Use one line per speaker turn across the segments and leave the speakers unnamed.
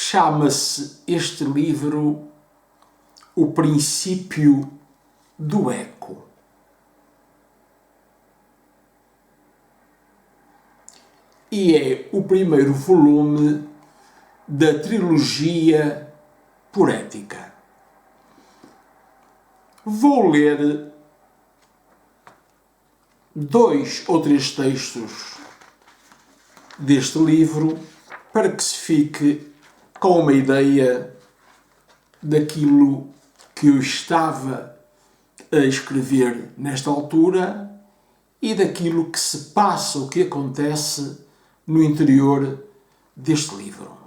Chama-se este livro O Princípio do Eco. E é o primeiro volume da trilogia Poética. Vou ler 2 ou 3 textos deste livro para que se fique com uma ideia daquilo que eu estava a escrever nesta altura e daquilo que se passa, o que acontece no interior deste livro.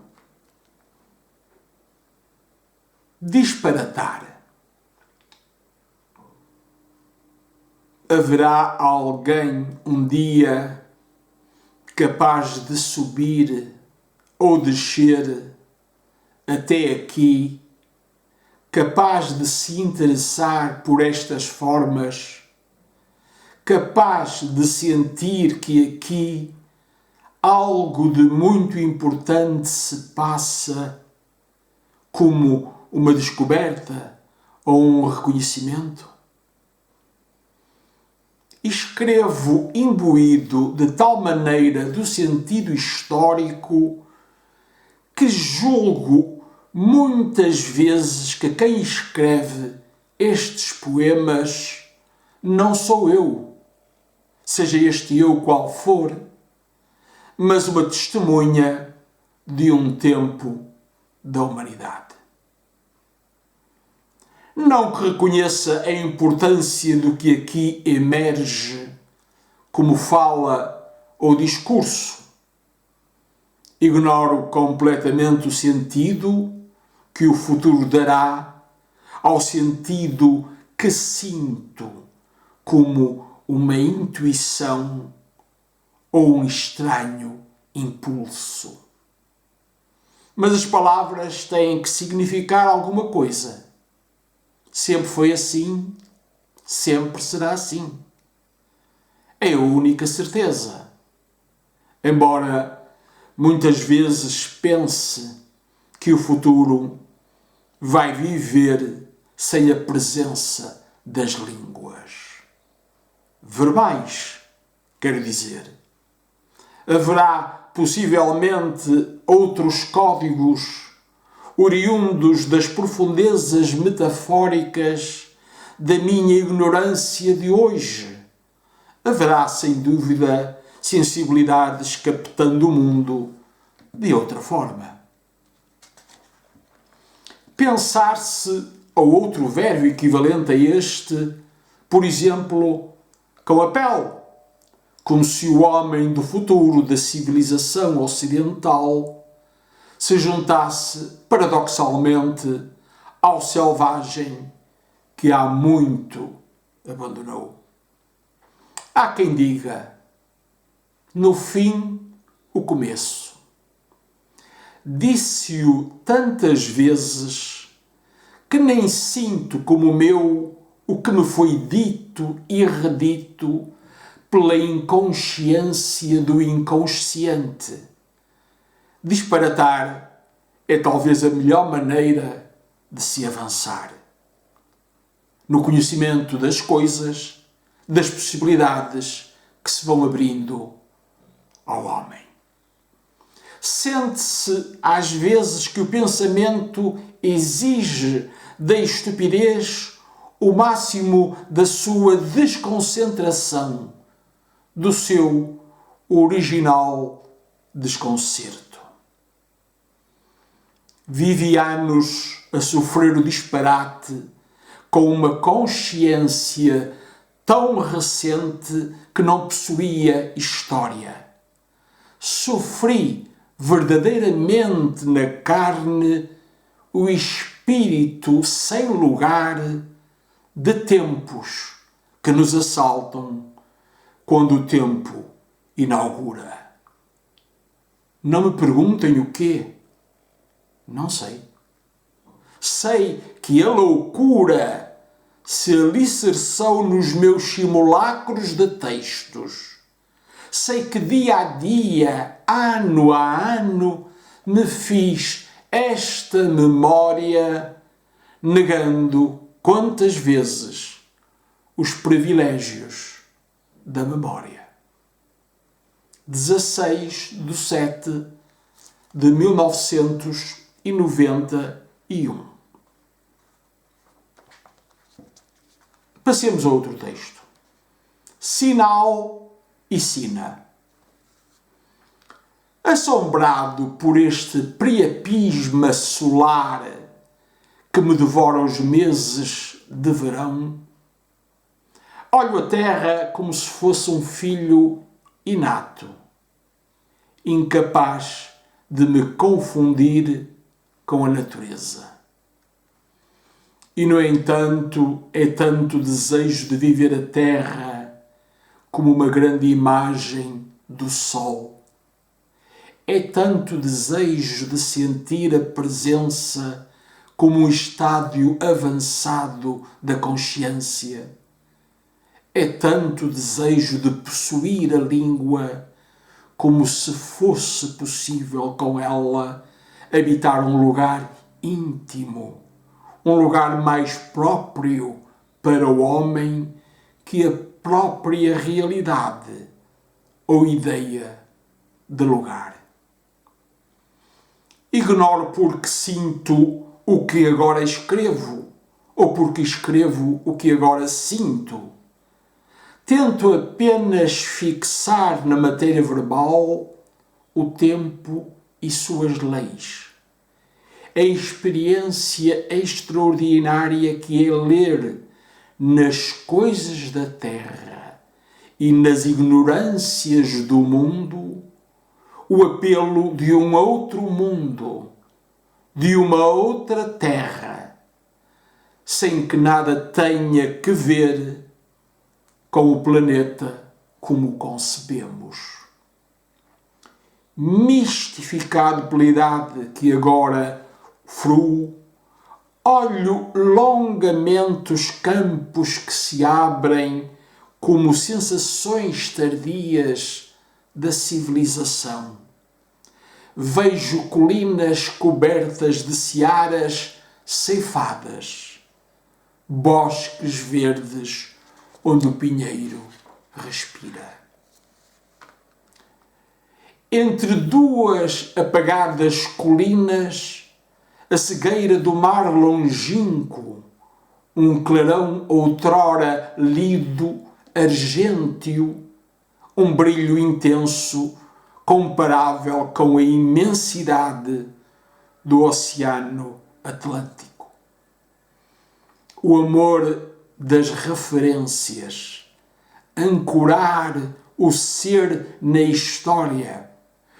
Disparatar. Haverá alguém um dia capaz de subir ou descer até aqui, capaz de se interessar por estas formas, capaz de sentir que aqui algo de muito importante se passa, como uma descoberta ou um reconhecimento? Escrevo imbuído de tal maneira do sentido histórico que julgo muitas vezes que quem escreve estes poemas não sou eu, seja este eu qual for, mas uma testemunha de um tempo da humanidade. Não que reconheça a importância do que aqui emerge como fala ou discurso. Ignoro completamente o sentido que o futuro dará ao sentido que sinto como uma intuição ou um estranho impulso. Mas as palavras têm que significar alguma coisa. Sempre foi assim, sempre será assim. É a única certeza. Embora muitas vezes pense que o futuro vai viver sem a presença das línguas verbais, quero dizer. Haverá possivelmente outros códigos oriundos das profundezas metafóricas da minha ignorância de hoje. Haverá, sem dúvida, sensibilidades captando o mundo de outra forma. Pensar-se, ou outro verbo equivalente a este, por exemplo, com a pele, como se o homem do futuro da civilização ocidental se juntasse, paradoxalmente, ao selvagem que há muito abandonou. Há quem diga, no fim, o começo. Disse-o tantas vezes que nem sinto como meu o que me foi dito e redito pela inconsciência do inconsciente. Disparatar é talvez a melhor maneira de se avançar. No conhecimento das coisas, das possibilidades que se vão abrindo ao homem. Sente-se às vezes que o pensamento exige da estupidez o máximo da sua desconcentração, do seu original desconcerto. Vive anos a sofrer o disparate com uma consciência tão recente que não possuía história. Sofri verdadeiramente na carne o espírito sem lugar de tempos que nos assaltam quando o tempo inaugura. Não me perguntem o quê. Não sei. Sei que a loucura se alicerçou nos meus simulacros de textos. Sei que dia a dia, ano a ano, me fiz esta memória, negando quantas vezes os privilégios da memória. 16/7/1991. Passemos a outro texto. Sinal e sina. Assombrado por este priapisma solar que me devora os meses de verão, olho a terra como se fosse um filho inato, incapaz de me confundir com a natureza. E, no entanto, é tanto desejo de viver a terra como uma grande imagem do sol. É tanto desejo de sentir a presença como um estádio avançado da consciência. É tanto desejo de possuir a língua como se fosse possível com ela habitar um lugar íntimo, um lugar mais próprio para o homem que a própria realidade ou ideia de lugar. Ignoro porque sinto o que agora escrevo, ou porque escrevo o que agora sinto. Tento apenas fixar na matéria verbal o tempo e suas leis. A experiência extraordinária que é ler nas coisas da terra e nas ignorâncias do mundo o apelo de um outro mundo, de uma outra terra, sem que nada tenha que ver com o planeta como o concebemos. Mistificado pela idade que agora fruo, olho longamente os campos que se abrem como sensações tardias da civilização. Vejo colinas cobertas de searas ceifadas, bosques verdes onde o pinheiro respira. Entre duas apagadas colinas, a cegueira do mar longínquo, um clarão outrora lido, argênteo, um brilho intenso, comparável com a imensidade do Oceano Atlântico. O amor das referências, ancorar o ser na história,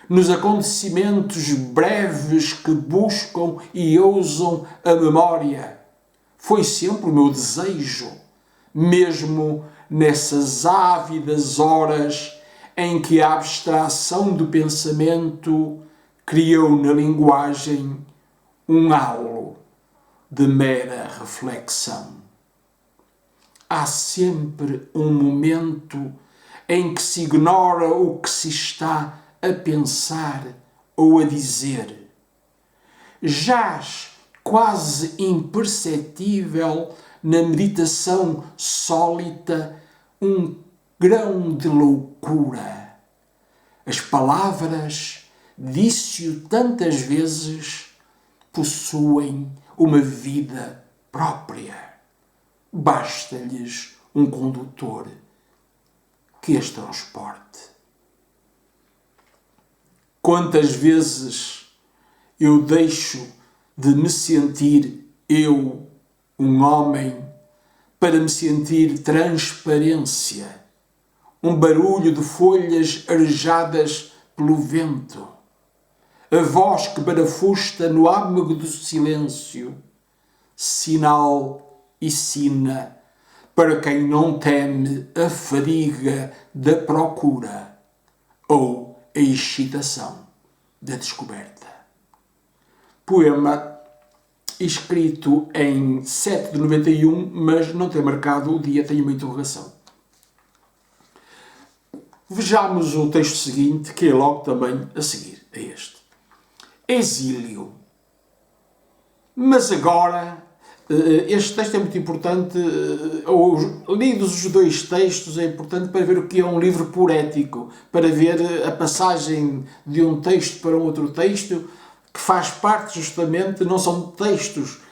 nos acontecimentos breves que buscam e ousam a memória, foi sempre o meu desejo, mesmo nessas ávidas horas em que a abstração do pensamento criou na linguagem um halo de mera reflexão. Há sempre um momento em que se ignora o que se está a pensar ou a dizer. Jaz quase imperceptível na meditação sólita um grão de loucura. As palavras, disse-o tantas vezes, possuem uma vida própria. Basta-lhes um condutor que as transporte. Quantas vezes eu deixo de me sentir eu, um homem, para me sentir transparência, um barulho de folhas arejadas pelo vento, a voz que barafusta no âmago do silêncio, sinal e sina para quem não teme a fadiga da procura ou a excitação da descoberta. Poema escrito em 7/91, mas não tem marcado o dia, tem uma interrogação. Vejamos o texto seguinte, que é logo também a seguir a este. Exílio. Mas agora, este texto é muito importante, lidos os dois textos, é importante para ver o que é um livro poético, para ver a passagem de um texto para um outro texto, que faz parte justamente, não são textos,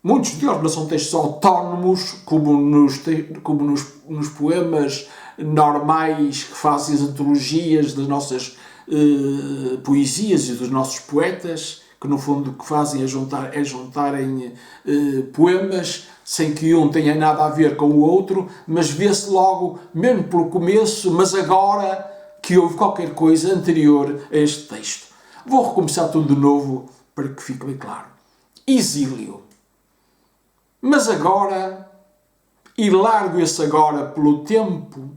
muitos deles não são textos autónomos, como nos poemas normais que fazem as antologias das nossas poesias e dos nossos poetas, que no fundo o que fazem é juntarem poemas sem que um tenha nada a ver com o outro, mas vê-se logo, mesmo pelo começo, mas agora que houve qualquer coisa anterior a este texto. Vou recomeçar tudo de novo para que fique bem claro. Exílio. Mas agora, e largo esse agora pelo tempo,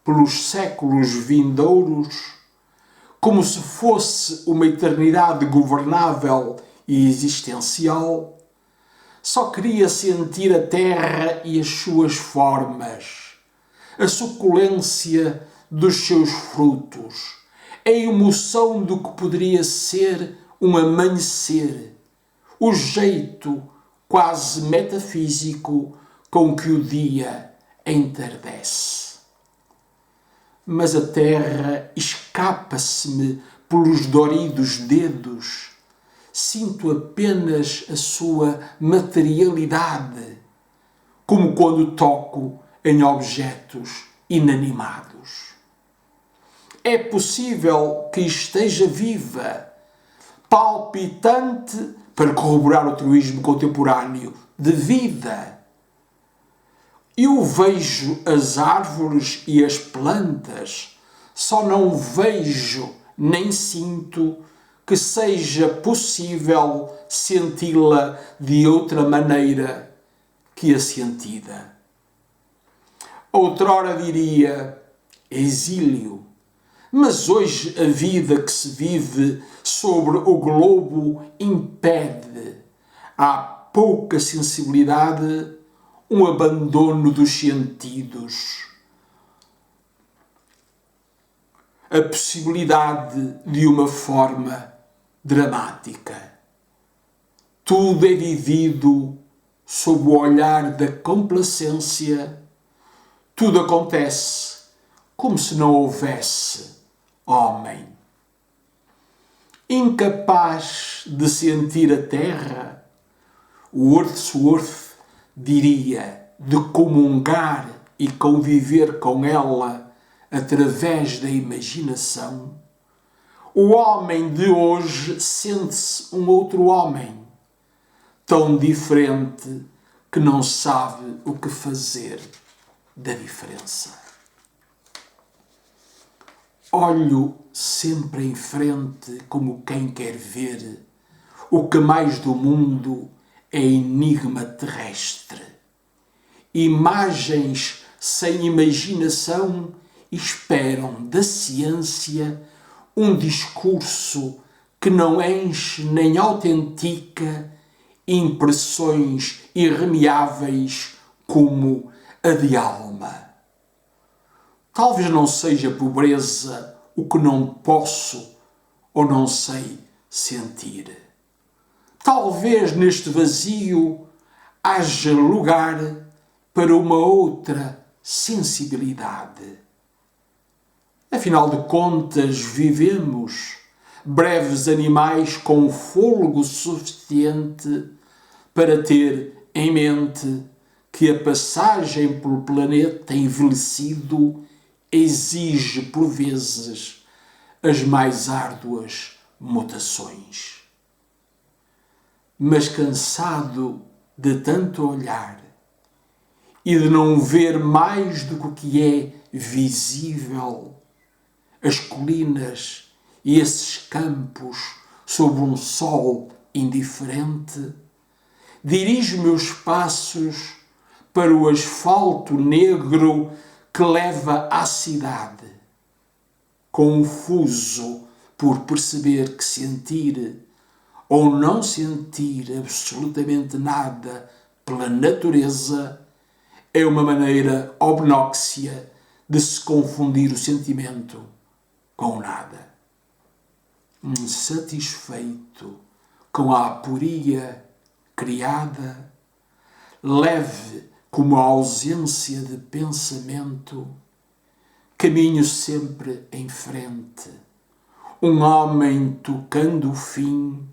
pelos séculos vindouros, como se fosse uma eternidade governável e existencial, só queria sentir a terra e as suas formas, a suculência dos seus frutos, a emoção do que poderia ser um amanhecer, o jeito quase metafísico com que o dia entardece. Mas a terra escapa-se-me pelos doridos dedos. Sinto apenas a sua materialidade, como quando toco em objetos inanimados. É possível que esteja viva, palpitante, para corroborar o truísmo contemporâneo, de vida. Eu vejo as árvores e as plantas, só não vejo nem sinto que seja possível senti-la de outra maneira que a sentida. Outrora diria exílio, mas hoje a vida que se vive sobre o globo impede. Há pouca sensibilidade, um abandono dos sentidos, a possibilidade de uma forma dramática. Tudo é vivido sob o olhar da complacência, tudo acontece como se não houvesse homem. Incapaz de sentir a terra, o Wordsworth diria de comungar e conviver com ela através da imaginação, o homem de hoje sente-se um outro homem, tão diferente que não sabe o que fazer da diferença. Olho sempre em frente como quem quer ver o que mais do mundo é enigma terrestre. Imagens sem imaginação esperam da ciência um discurso que não enche nem autentica impressões irremediáveis como a de alma. Talvez não seja pobreza o que não posso ou não sei sentir. Talvez neste vazio haja lugar para uma outra sensibilidade. Afinal de contas, vivemos breves animais com fôlego suficiente para ter em mente que a passagem pelo planeta envelhecido exige, por vezes, as mais árduas mutações. Mas cansado de tanto olhar e de não ver mais do que é visível, as colinas e esses campos sob um sol indiferente, dirijo meus passos para o asfalto negro que leva à cidade, confuso por perceber que sentir ou não sentir absolutamente nada pela natureza é uma maneira obnóxia de se confundir o sentimento com o nada. Insatisfeito com a aporia criada, leve como a ausência de pensamento, caminho sempre em frente, um homem tocando o fim,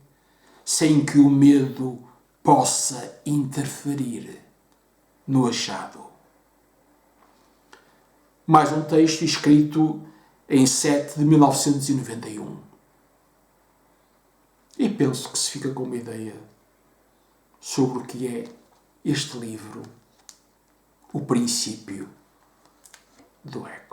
sem que o medo possa interferir no achado. Mais um texto escrito em 7 de 1991. E penso que se fica com uma ideia sobre o que é este livro, O Princípio do Eco.